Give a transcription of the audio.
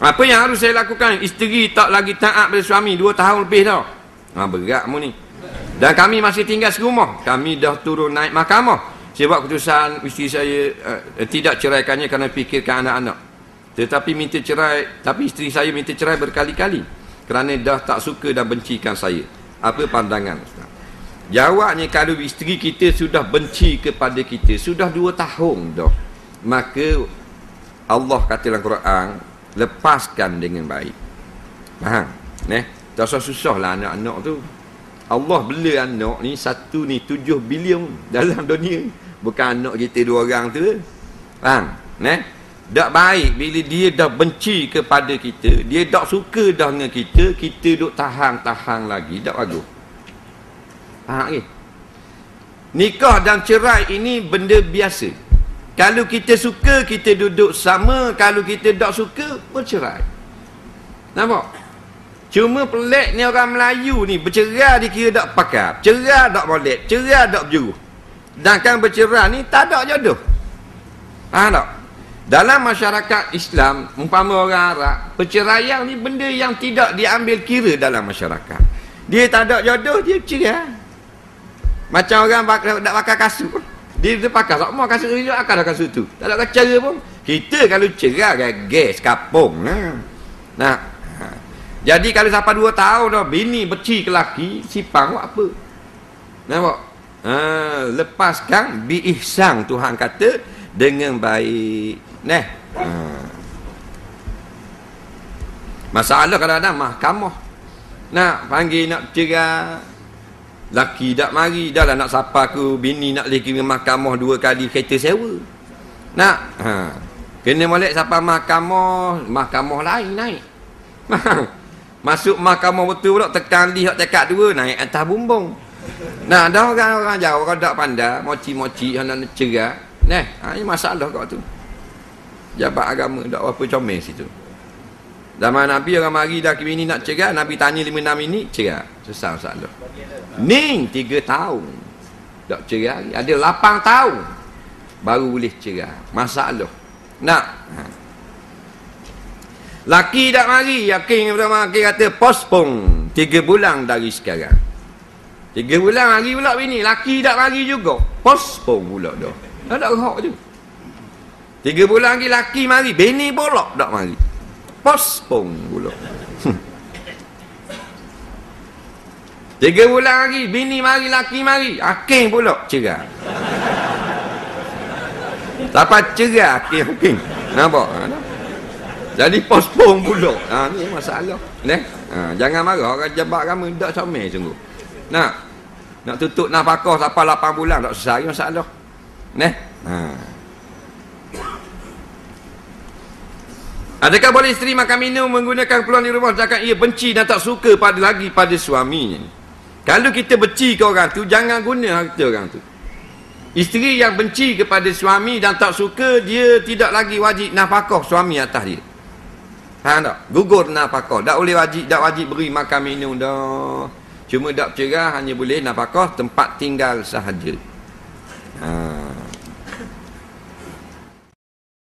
Apa yang harus saya lakukan? Isteri tak lagi taat pada suami 2 tahun lebih dah. Berat mu ni. Dan kami masih tinggal serumah. Kami dah turun naik mahkamah. Sebab keputusan isteri saya tidak ceraikannya kerana fikirkan anak-anak. Tetapi minta cerai, tapi isteri saya minta cerai berkali-kali kerana dah tak suka dan bencikan saya. Apa pandangan Ustaz? Jawabnya, kalau isteri kita sudah benci kepada kita sudah 2 tahun dah, maka Allah kata dalam Quran, lepaskan dengan baik. Faham? Tak susah lah anak-anak tu. Allah bela anak ni satu ni 7 bilion dalam dunia. Bukan anak kita 2 orang tu. Faham? Tak baik bila dia dah benci kepada kita, dia tak suka dah dengan kita duk tahan lagi, tak bagus. Faham ke? Nikah dan cerai ini benda biasa. Kalau kita suka, kita duduk sama. Kalau kita tak suka, bercerai. Nampak? Cuma pelik ni orang Melayu ni, bercerai dikira tak pakar, cerai tak boleh, cerai tak berjuruh. Sedangkan bercerai ni tak ada jodoh. Faham tak? Dalam masyarakat Islam, umpama orang Arab, perceraian ni benda yang tidak diambil kira dalam masyarakat. Dia tak ada jodoh, dia cerai. Macam orang tak pakai kasut. Dia pakai tak mau kasut tu, akan dah kasut tu. Tak ada cara pun. Kita kalau cerai gas kapung. Jadi kalau sampai 2 tahun dah bini beci ke laki, sipang buat apa? Nampak? Lepaskan bi ihsan, Tuhan kata, dengan baik. Masalah kadang-kadang mahkamah nak panggil nak cerai, laki tak mari, dah lah nak sapa aku bini nak pergi ke mahkamah 2 kali kereta sewa. Kena molek sapa mahkamah lain naik. Masuk mahkamah betul pula, tekan lihat tekak 2 naik atas bumbung. Dah orang jauh, orang tak pandai moci-moci nak cerai. Ini masalah kat tu. Jabat agama tak apa comel situ. Zaman Nabi orang mari dah ke bini nak cerai, Nabi tanya 5-6 minit cerai. Susah masalah. Ni 3 tahun tak cerai, ada 8 tahun baru boleh cerai. Masalah. Laki tak mari, yakin pertama laki kata postpone 3 bulan dari sekarang. 3 bulan mari pula bini, laki tak mari juga, postpone pula dah. Tak ada hak je. 3 bulan lagi laki mari, bini pula tak mari, postpone pula. 3 bulan lagi bini mari, laki mari, hakim pula cerai. Sampai cerai hakim. Nampak? Jadi postpone pula. Ni masalah. Jangan marah orang jabat agama, tak comel sungguh. Nak tutup nafkah sampai 8 bulan tak selesai masalah. Adakah boleh isteri makan minum menggunakan keperluan di rumah sedangkan ia benci dan tak suka pada suaminya? Kalau kita benci ke orang tu, jangan guna harta orang tu. Isteri yang benci kepada suami dan tak suka, dia tidak lagi wajib nafkah suami atas dia. Faham tak? Gugur nafkah. Tak boleh tak wajib beri makan minum dah. Cuma dak cerai hanya boleh nafkah tempat tinggal sahaja.